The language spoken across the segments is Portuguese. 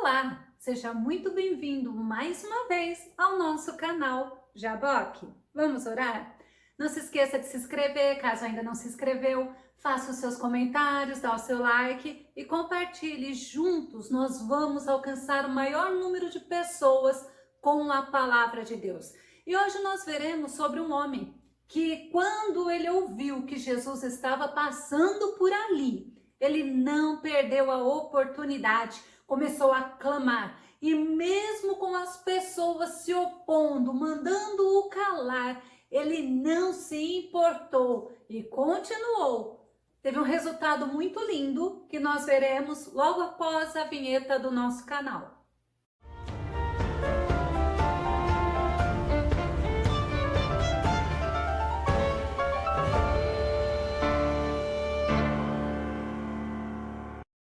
Olá, seja muito bem-vindo mais uma vez ao nosso canal Jaboque. Vamos orar? Não se esqueça de se inscrever, caso ainda não se inscreveu, faça os seus comentários, dá o seu like e compartilhe. Juntos nós vamos alcançar o maior número de pessoas com a palavra de Deus. E hoje nós veremos sobre um homem que, quando ele ouviu que Jesus estava passando por ali, ele não perdeu a oportunidade, começou a clamar. E mesmo com as pessoas se opondo, mandando-o calar, ele não se importou e continuou. Teve um resultado muito lindo que nós veremos logo após a vinheta do nosso canal.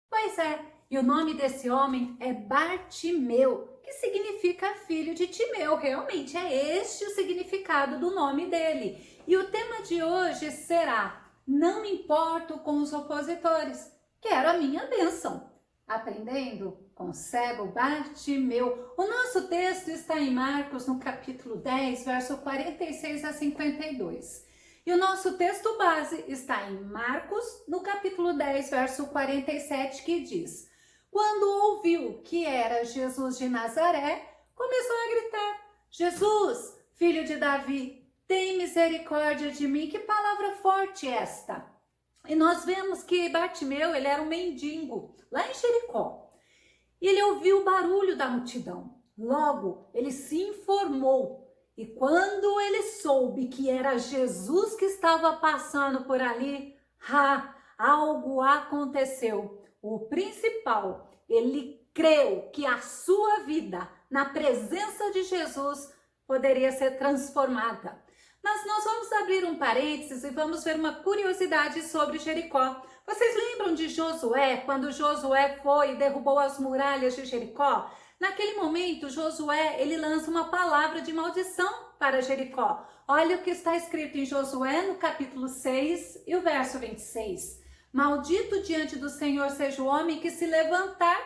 Pois é, e o nome desse homem é Bartimeu, que significa filho de Timeu. Realmente é este o significado do nome dele. E o tema de hoje será: não me importo com os opositores, quero a minha bênção. Aprendendo com o cego Bartimeu. O nosso texto está em Marcos, no capítulo 10, verso 46 a 52. E o nosso texto base está em Marcos, no capítulo 10, verso 47, que diz: quando ouviu que era Jesus de Nazaré, começou a gritar: Jesus, filho de Davi, tem misericórdia de mim. Que palavra forte esta! E nós vemos que Bartimeu, ele era um mendigo, lá em Jericó. E ele ouviu o barulho da multidão. Logo, ele se informou. E quando ele soube que era Jesus que estava passando por ali, algo aconteceu. O principal, ele creu que a sua vida na presença de Jesus poderia ser transformada. Mas nós vamos abrir um parênteses e vamos ver uma curiosidade sobre Jericó. Vocês lembram de Josué, quando Josué foi e derrubou as muralhas de Jericó? Naquele momento, Josué, ele lança uma palavra de maldição para Jericó. Olha o que está escrito em Josué, no capítulo 6 e o verso 26. Maldito diante do Senhor seja o homem que se levantar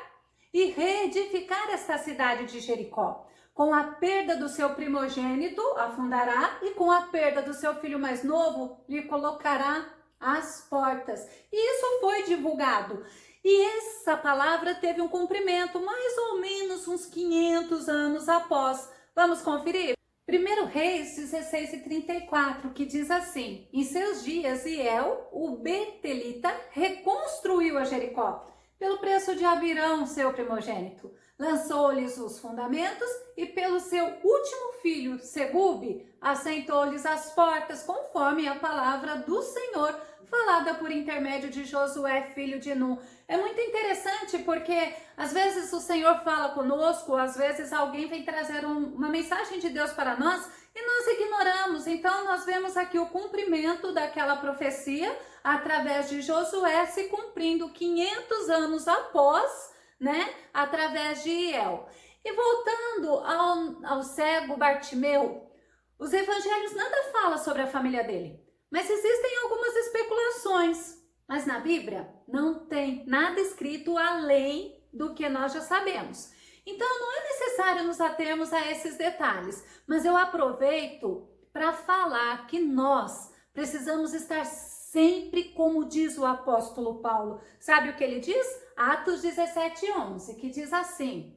e reedificar esta cidade de Jericó. Com a perda do seu primogênito, afundará, e com a perda do seu filho mais novo, lhe colocará as portas. E isso foi divulgado. E essa palavra teve um cumprimento mais ou menos uns 500 anos após. Vamos conferir? 1 Reis 16:34, que diz assim: em seus dias, Hiel, o Betelita, reconstruiu a Jericó, pelo preço de Abirão, seu primogênito. Lançou-lhes os fundamentos e pelo seu último filho, Segube, assentou-lhes as portas, conforme a palavra do Senhor, falada por intermédio de Josué, filho de Nun. É muito interessante porque às vezes o Senhor fala conosco, às vezes alguém vem trazer uma mensagem de Deus para nós e nós ignoramos. Então nós vemos aqui o cumprimento daquela profecia através de Josué se cumprindo 500 anos após, através de Hiel. E voltando ao cego Bartimeu, os evangelhos nada falam sobre a família dele, mas existem algumas especulações. Mas na Bíblia não tem nada escrito além do que nós já sabemos. Então não é necessário nos atermos a esses detalhes, mas eu aproveito para falar que nós precisamos estar sempre como diz o apóstolo Paulo. Sabe o que ele diz? Atos 17:11, que diz assim: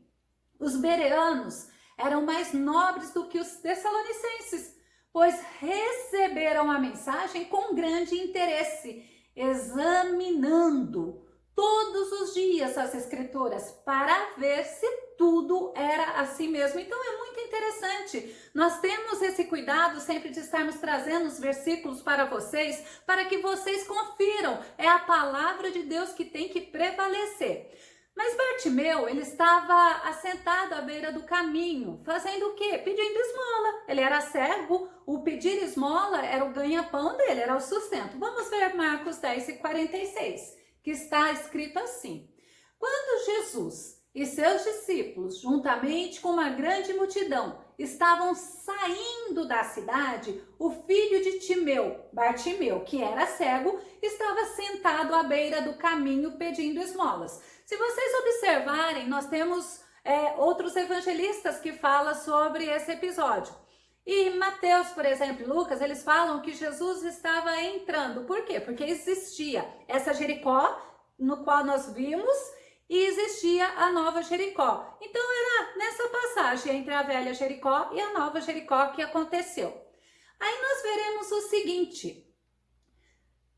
os bereanos eram mais nobres do que os tessalonicenses, pois receberam a mensagem com grande interesse, examinando todos os dias as escrituras para ver se tudo era assim mesmo. Então é muito interessante. Nós temos esse cuidado sempre de estarmos trazendo os versículos para vocês, para que vocês confiram. É a palavra de Deus que tem que prevalecer. Mas Bartimeu, ele estava assentado à beira do caminho, fazendo o quê? Pedindo esmola. Ele era cego, o pedir esmola era o ganha-pão dele, era o sustento. Vamos ver Marcos 10:46, que está escrito assim: quando Jesus e seus discípulos, juntamente com uma grande multidão, estavam saindo da cidade, o filho de Timeu, Bartimeu, que era cego, estava sentado à beira do caminho pedindo esmolas. Se vocês observarem, nós temos outros evangelistas que falam sobre esse episódio. E Mateus, por exemplo, Lucas, eles falam que Jesus estava entrando. Por quê? Porque existia essa Jericó, no qual nós vimos, e existia a Nova Jericó. Então era nessa passagem entre a velha Jericó e a Nova Jericó que aconteceu. Aí nós veremos o seguinte: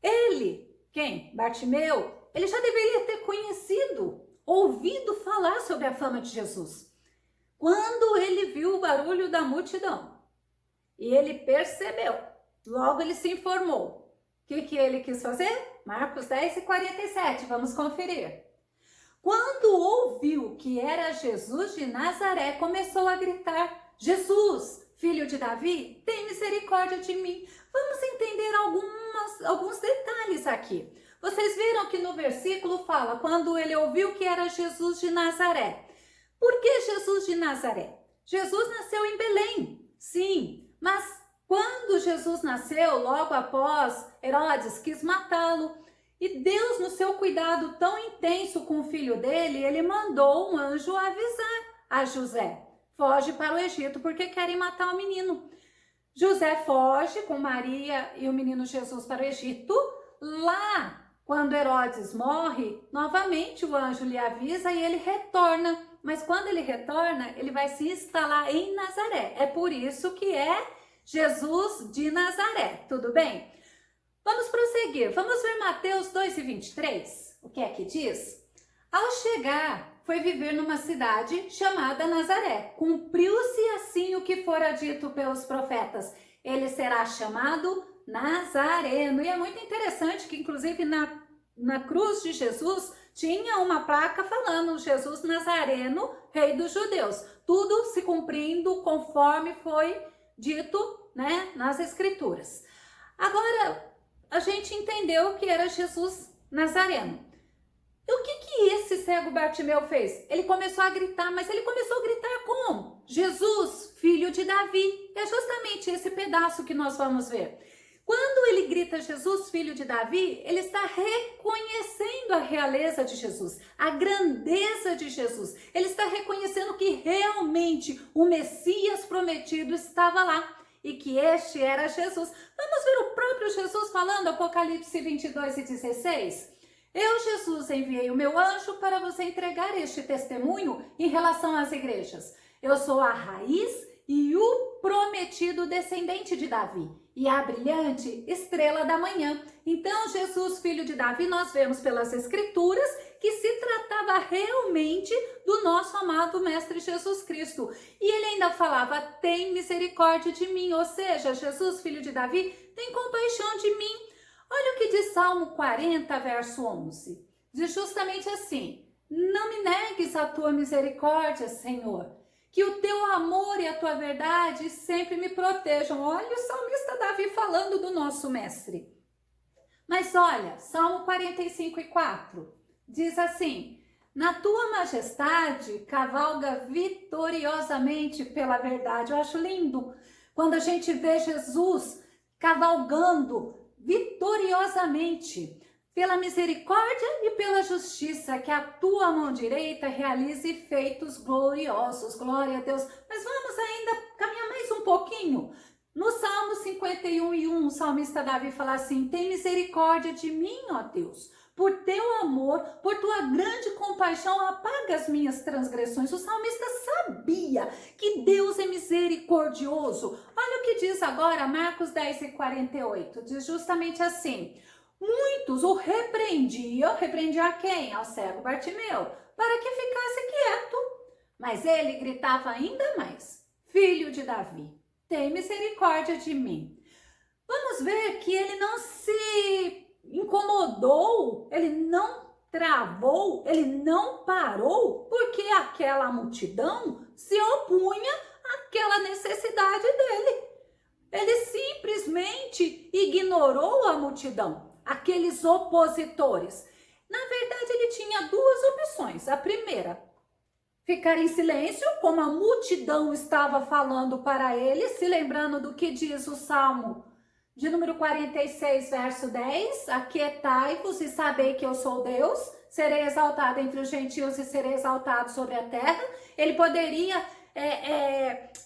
ele, quem? Bartimeu, ele já deveria ter conhecido, ouvido falar sobre a fama de Jesus. Quando ele viu o barulho da multidão e ele percebeu, logo ele se informou. O que ele quis fazer? Marcos 10:47, vamos conferir. Quando ouviu que era Jesus de Nazaré, começou a gritar: Jesus, filho de Davi, tem misericórdia de mim. Vamos entender alguns detalhes aqui. Vocês viram que no versículo fala, quando ele ouviu que era Jesus de Nazaré. Por que Jesus de Nazaré? Jesus nasceu em Belém, sim, mas quando Jesus nasceu, logo após, Herodes quis matá-lo. E Deus, no seu cuidado tão intenso com o filho dele, ele mandou um anjo avisar a José: foge para o Egito porque querem matar o menino. José foge com Maria e o menino Jesus para o Egito. Lá, quando Herodes morre, novamente o anjo lhe avisa e ele retorna. Mas quando ele retorna, ele vai se instalar em Nazaré. É por isso que é Jesus de Nazaré, tudo bem? Vamos prosseguir, vamos ver Mateus 2:23, o que é que diz? Ao chegar, foi viver numa cidade chamada Nazaré. Cumpriu-se assim o que fora dito pelos profetas. Ele será chamado Nazareno. E é muito interessante que, inclusive, na cruz de Jesus, tinha uma placa falando Jesus Nazareno, rei dos judeus. Tudo se cumprindo conforme foi dito, né, nas escrituras. Agora, a gente entendeu que era Jesus Nazareno. E o que esse cego Bartimeu fez? Ele começou a gritar, mas ele começou a gritar como? Jesus, filho de Davi. É justamente esse pedaço que nós vamos ver. Quando ele grita Jesus, filho de Davi, ele está reconhecendo a realeza de Jesus, a grandeza de Jesus. Ele está reconhecendo que realmente o Messias prometido estava lá. E que este era Jesus. Vamos ver o próprio Jesus falando, Apocalipse 22:16. Eu, Jesus, enviei o meu anjo para você entregar este testemunho em relação às igrejas. Eu sou a raiz e o prometido descendente de Davi e a brilhante estrela da manhã. Então, Jesus, filho de Davi, nós vemos pelas escrituras que se tratava realmente do nosso amado Mestre Jesus Cristo. E ele ainda falava: tem misericórdia de mim, ou seja, Jesus, filho de Davi, tem compaixão de mim. Olha o que diz Salmo 40, verso 11. Diz justamente assim: não me negues a tua misericórdia, Senhor, que o teu amor e a tua verdade sempre me protejam. Olha o salmista Davi falando do nosso Mestre. Mas olha, Salmo 45:4. Diz assim: na tua majestade cavalga vitoriosamente pela verdade. Eu acho lindo quando a gente vê Jesus cavalgando vitoriosamente pela misericórdia e pela justiça, que a tua mão direita realize feitos gloriosos. Glória a Deus. Mas vamos ainda caminhar mais um pouquinho. No Salmo 51:1, o salmista Davi fala assim: tem misericórdia de mim, ó Deus. Por teu amor, por tua grande compaixão, apaga as minhas transgressões. O salmista sabia que Deus é misericordioso. Olha o que diz agora Marcos 10:48. Diz justamente assim: muitos o repreendiam. Repreendia quem? Ao cego Bartimeu, para que ficasse quieto. Mas ele gritava ainda mais: filho de Davi, tem misericórdia de mim. Vamos ver que ele não se incomodou, ele não travou, ele não parou, porque aquela multidão se opunha àquela necessidade dele. Ele simplesmente ignorou a multidão, aqueles opositores. Na verdade, ele tinha duas opções. A primeira, ficar em silêncio, como a multidão estava falando para ele, se lembrando do que diz o Salmo de número 46, verso 10, aquietai-vos e sabei que eu sou Deus, serei exaltado entre os gentios e serei exaltado sobre a terra. Ele poderia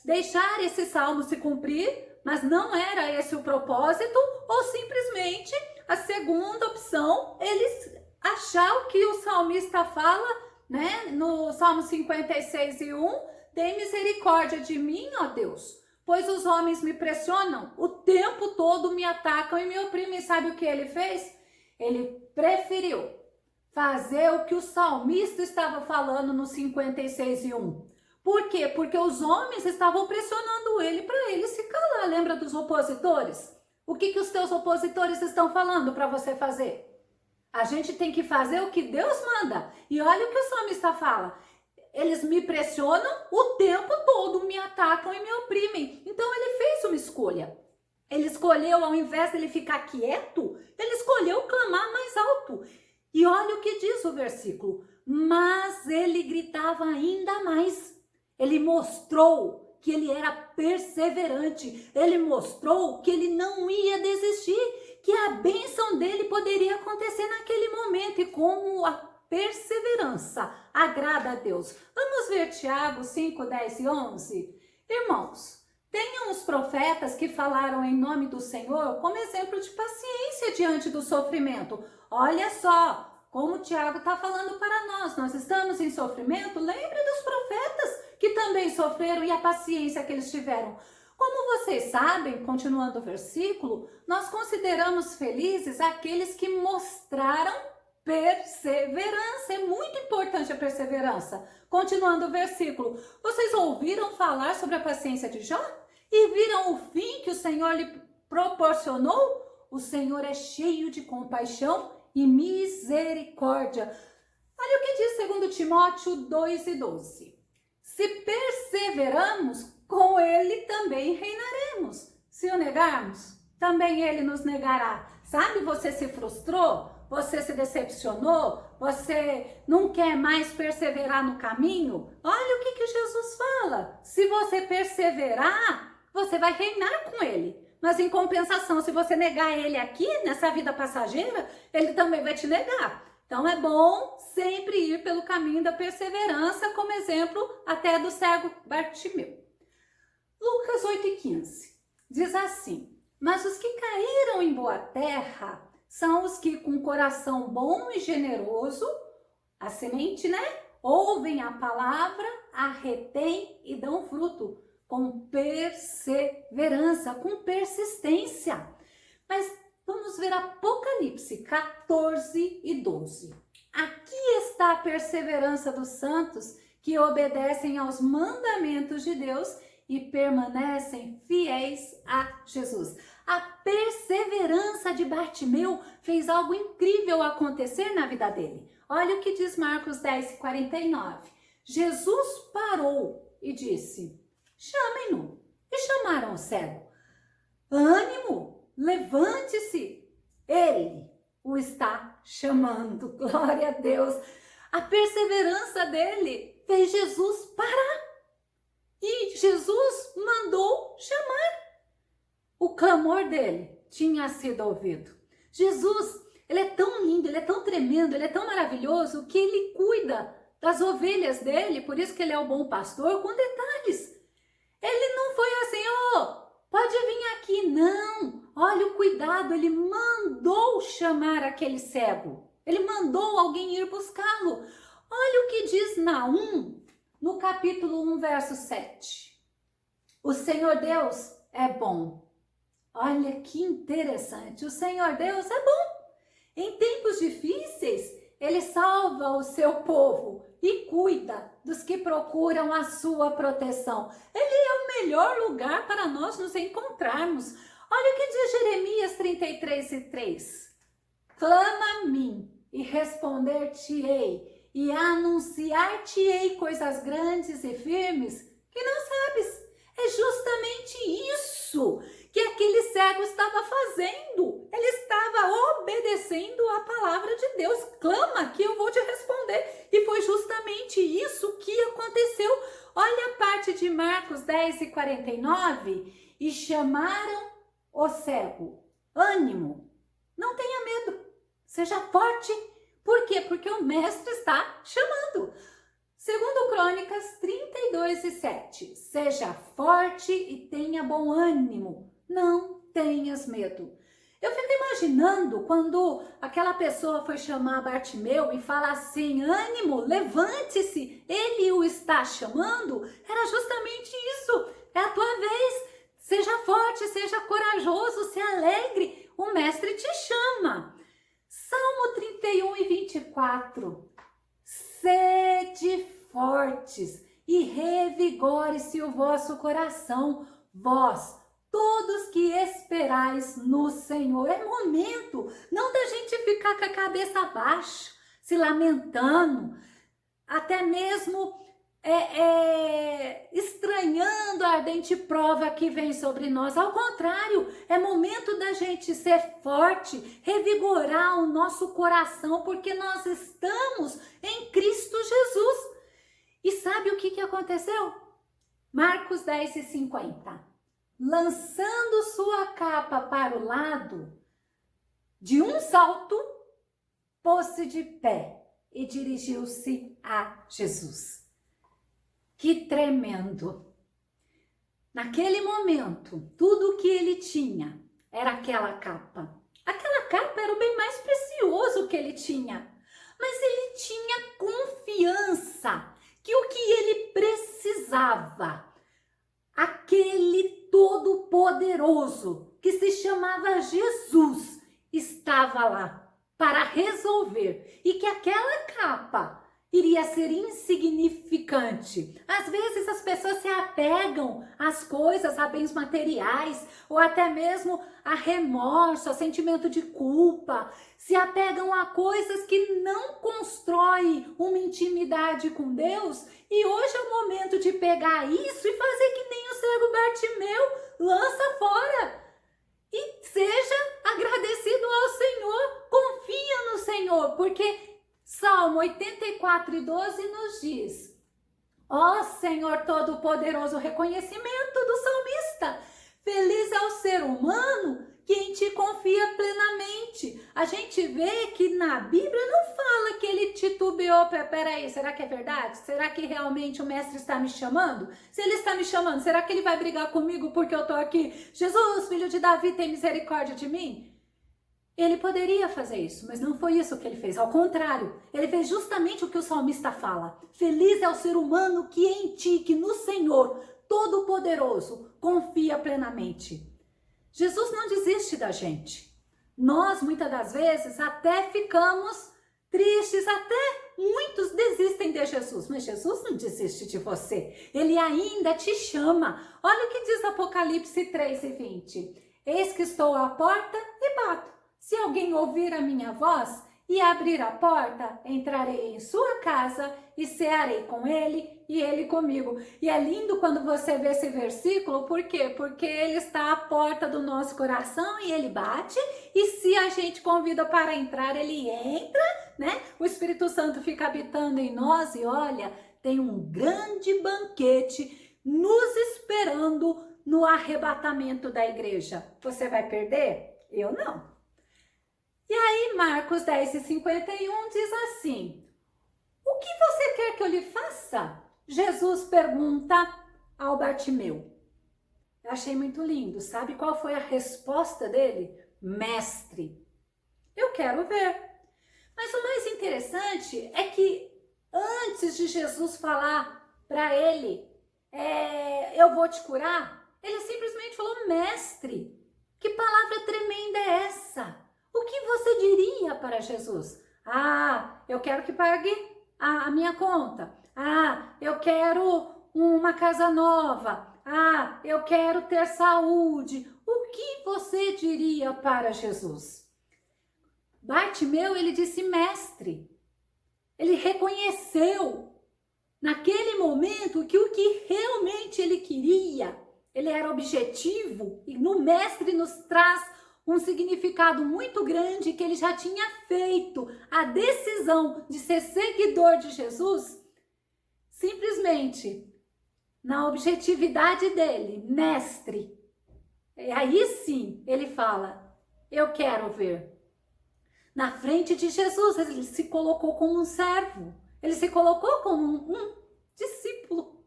deixar esse salmo se cumprir, mas não era esse o propósito, ou simplesmente a segunda opção, eles achar o que o salmista fala, né, no Salmo 56:1, tem misericórdia de mim, ó Deus, pois os homens me pressionam, o tempo todo me atacam e me oprimem. Sabe o que ele fez? Ele preferiu fazer o que o salmista estava falando no 56:1. Por quê? Porque os homens estavam pressionando ele para ele se calar. Lembra dos opositores? O que os teus opositores estão falando para você fazer? A gente tem que fazer o que Deus manda. E olha o que o salmista fala. Eles me pressionam o tempo todo, me atacam e me oprimem. Então ele fez uma escolha. Ele escolheu, ao invés de ele ficar quieto, ele escolheu clamar mais alto. E olha o que diz o versículo. Mas ele gritava ainda mais. Ele mostrou que ele era perseverante. Ele mostrou que ele não ia desistir, que a bênção dele poderia acontecer naquele momento. E como a perseverança agrada a Deus. Vamos ver Tiago 5, 10 e 11? Irmãos, tenham os profetas que falaram em nome do Senhor como exemplo de paciência diante do sofrimento. Olha só como Tiago está falando para nós. Nós estamos em sofrimento? Lembre dos profetas que também sofreram e a paciência que eles tiveram. Como vocês sabem, continuando o versículo, nós consideramos felizes aqueles que mostraram perseverança. É muito importante a perseverança. Continuando o versículo, vocês ouviram falar sobre a paciência de Jó? E viram o fim que o Senhor lhe proporcionou? O Senhor é cheio de compaixão e misericórdia. Olha o que diz 2 Timóteo 2 e 12. Se perseveramos, com ele também reinaremos. Se o negarmos, também ele nos negará. Sabe, você se frustrou? Você se decepcionou? Você não quer mais perseverar no caminho? Olha o que Jesus fala. Se você perseverar, você vai reinar com ele. Mas em compensação, se você negar ele aqui, nessa vida passageira, ele também vai te negar. Então é bom sempre ir pelo caminho da perseverança, como exemplo até do cego Bartimeu. Lucas 8,15 diz assim: mas os que caíram em boa terra são os que com coração bom e generoso, a semente, né? Ouvem a palavra, a retêm e dão fruto, com perseverança, com persistência. Mas vamos ver Apocalipse 14 e 12. Aqui está a perseverança dos santos que obedecem aos mandamentos de Deus e permanecem fiéis a Jesus. A perseverança de Bartimeu fez algo incrível acontecer na vida dele. Olha o que diz Marcos 10, 49. Jesus parou e disse: chamem-no. E chamaram o cego. Ânimo, levante-se. Ele o está chamando. Glória a Deus. A perseverança dele fez Jesus parar. E Jesus mandou chamar. O clamor dele tinha sido ouvido. Jesus, ele é tão lindo, ele é tão tremendo, ele é tão maravilhoso que ele cuida das ovelhas dele, por isso que ele é o bom pastor, com detalhes. Ele não foi assim, pode vir aqui, não. Olha o cuidado, ele mandou chamar aquele cego. Ele mandou alguém ir buscá-lo. Olha o que diz Naum, no capítulo 1, verso 7. O Senhor Deus é bom. Olha que interessante, o Senhor Deus é bom. Em tempos difíceis, ele salva o seu povo e cuida dos que procuram a sua proteção. Ele é o melhor lugar para nós nos encontrarmos. Olha o que diz Jeremias 33 e 3. Clama a mim e responder-te-ei e anunciar-te-ei coisas grandes e firmes que não sabes. É justamente isso que aquele cego estava fazendo. Ele estava obedecendo a palavra de Deus. Clama que eu vou te responder. E foi justamente isso que aconteceu. Olha a parte de Marcos 10:49. E chamaram o cego. Ânimo, não tenha medo, seja forte. Por quê? Porque o mestre está chamando. Segundo Crônicas 32:7, seja forte e tenha bom ânimo, não tenhas medo. Eu fico imaginando quando aquela pessoa foi chamar Bartimeu e fala assim, ânimo, levante-se, ele o está chamando, era justamente isso, é a tua vez, seja forte, seja corajoso, se alegre, o mestre te chama. Salmo 31:24, sede fortes e revigore-se o vosso coração, vós, todos que esperais no Senhor. É momento não da gente ficar com a cabeça baixa, se lamentando, até mesmo estranhando a ardente prova que vem sobre nós. Ao contrário, é momento da gente ser forte, revigorar o nosso coração, porque nós estamos em Cristo Jesus. E sabe o que aconteceu? Marcos 10:50. Lançando sua capa para o lado, de um salto, pôs-se de pé e dirigiu-se a Jesus. Que tremendo! Naquele momento, tudo o que ele tinha era aquela capa. Aquela capa era o bem mais precioso que ele tinha. Mas ele tinha confiança que o que ele precisava, aquele todo-poderoso que se chamava Jesus, estava lá para resolver e que aquela capa iria ser insignificante. Às vezes as pessoas se apegam às coisas, a bens materiais, ou até mesmo a remorso, a sentimento de culpa, se apegam a coisas que não constroem uma intimidade com Deus, e hoje é o momento de pegar isso e fazer que nem o cego Bartimeu, lança fora. E seja agradecido ao Senhor, confia no Senhor, porque Salmo 84:12 nos diz, ó Senhor Todo-Poderoso, reconhecimento do salmista, feliz é o ser humano que em ti confia plenamente. A gente vê que na Bíblia não fala que ele titubeou, peraí, será que é verdade? Será que realmente o mestre está me chamando? Se ele está me chamando, será que ele vai brigar comigo porque eu estou aqui? Jesus, filho de Davi, tem misericórdia de mim? Ele poderia fazer isso, mas não foi isso que ele fez. Ao contrário, ele fez justamente o que o salmista fala. Feliz é o ser humano que em ti, que no Senhor, Todo-Poderoso, confia plenamente. Jesus não desiste da gente. Nós, muitas das vezes, até ficamos tristes, até muitos desistem de Jesus, mas Jesus não desiste de você. Ele ainda te chama. Olha o que diz Apocalipse 3:20. Eis que estou à porta e bato. Se alguém ouvir a minha voz e abrir a porta, entrarei em sua casa e cearei com ele e ele comigo. E é lindo quando você vê esse versículo, por quê? Porque ele está à porta do nosso coração e ele bate, e se a gente convida para entrar, ele entra, né? O Espírito Santo fica habitando em nós e olha, tem um grande banquete nos esperando no arrebatamento da igreja. Você vai perder? Eu não. E aí, Marcos 10:51 diz assim, o que você quer que eu lhe faça? Jesus pergunta ao Bartimeu. Eu achei muito lindo, sabe qual foi a resposta dele? Mestre, eu quero ver. Mas o mais interessante é que antes de Jesus falar para ele, eu vou te curar, ele simplesmente falou, mestre, que palavra tremenda é essa? O que você diria para Jesus? Ah, eu quero que pague a minha conta. Ah, eu quero uma casa nova. Ah, eu quero ter saúde. O que você diria para Jesus? Bartimeu, ele disse mestre. Ele reconheceu naquele momento que o que realmente ele queria ele era objetivo, e no mestre nos traz um significado muito grande, que ele já tinha feito a decisão de ser seguidor de Jesus, simplesmente na objetividade dele, mestre. Aí sim ele fala, eu quero ver. Na frente de Jesus, ele se colocou como um servo, ele se colocou como um discípulo.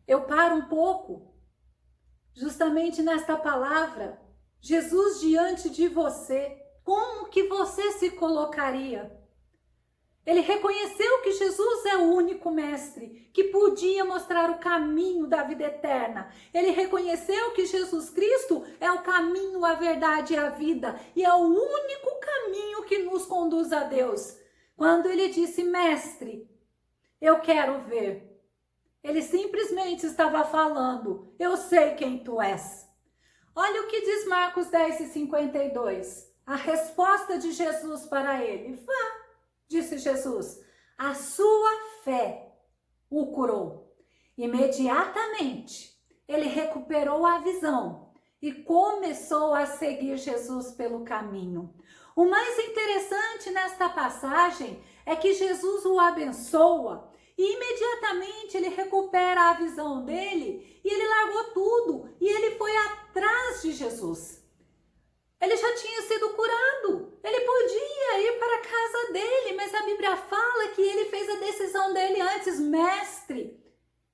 Eu paro um pouco, justamente nesta palavra, Jesus diante de você, como que você se colocaria? Ele reconheceu que Jesus é o único mestre que podia mostrar o caminho da vida eterna. Ele reconheceu que Jesus Cristo é o caminho, a verdade e a vida, e é o único caminho que nos conduz a Deus. Quando ele disse, mestre, eu quero ver, ele simplesmente estava falando, eu sei quem tu és. Olha o que diz Marcos 10:52. A resposta de Jesus para ele. Vá, disse Jesus, a sua fé o curou. Imediatamente, ele recuperou a visão e começou a seguir Jesus pelo caminho. O mais interessante nesta passagem é que Jesus o abençoa e imediatamente ele recupera a visão dele e ele largou tudo e ele foi atrás de Jesus. Ele já tinha sido curado, ele podia ir para a casa dele, mas a Bíblia fala que ele fez a decisão dele antes, mestre,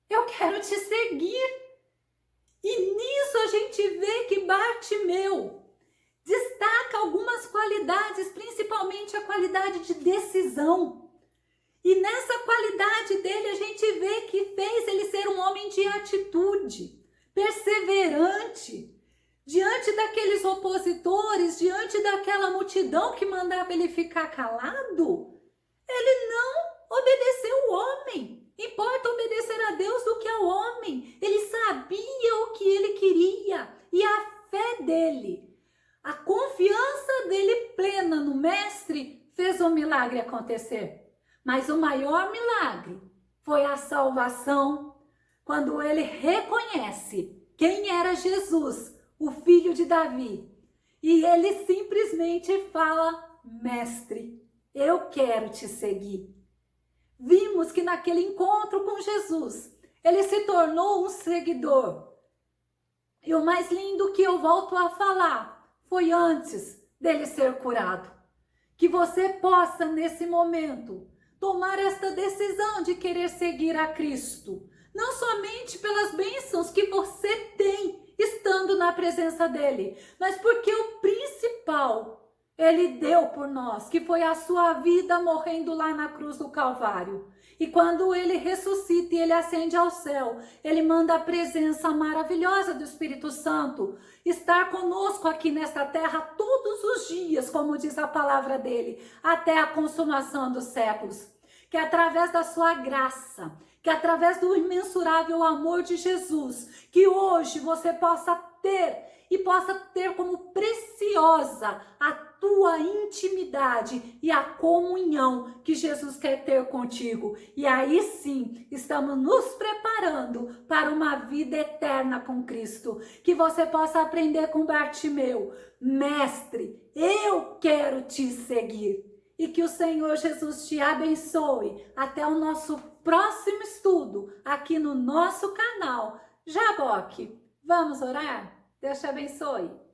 eu quero te seguir. E nisso a gente vê que Bartimeu destaca algumas qualidades, principalmente a qualidade de decisão. E nessa qualidade dele a gente vê que fez ele ser um homem de atitude, perseverante. Diante daqueles opositores, diante daquela multidão que mandava ele ficar calado, ele não obedeceu o homem. Importa obedecer a Deus do que ao homem. Ele sabia o que ele queria e a fé dele, a confiança dele plena no mestre fez o milagre acontecer. Mas o maior milagre foi a salvação, quando ele reconhece quem era Jesus, o filho de Davi. E ele simplesmente fala, mestre, eu quero te seguir. Vimos que naquele encontro com Jesus, ele se tornou um seguidor. E o mais lindo que eu volto a falar, foi antes dele ser curado. Que você possa, nesse momento, tomar esta decisão de querer seguir a Cristo. Não somente pelas bênçãos que você tem estando na presença dele, mas porque o principal ele deu por nós, que foi a sua vida morrendo lá na cruz do Calvário. E quando ele ressuscita e ele ascende ao céu, ele manda a presença maravilhosa do Espírito Santo estar conosco aqui nesta terra todos os dias, como diz a palavra dele, até a consumação dos séculos. Que através da sua graça, que através do imensurável amor de Jesus, que hoje você possa ter e possa ter como preciosa a tua intimidade e a comunhão que Jesus quer ter contigo. E aí sim, estamos nos preparando para uma vida eterna com Cristo. Que você possa aprender com Bartimeu, mestre, eu quero te seguir. E que o Senhor Jesus te abençoe. Até o nosso próximo estudo aqui no nosso canal Jaboque. Vamos orar? Deus te abençoe.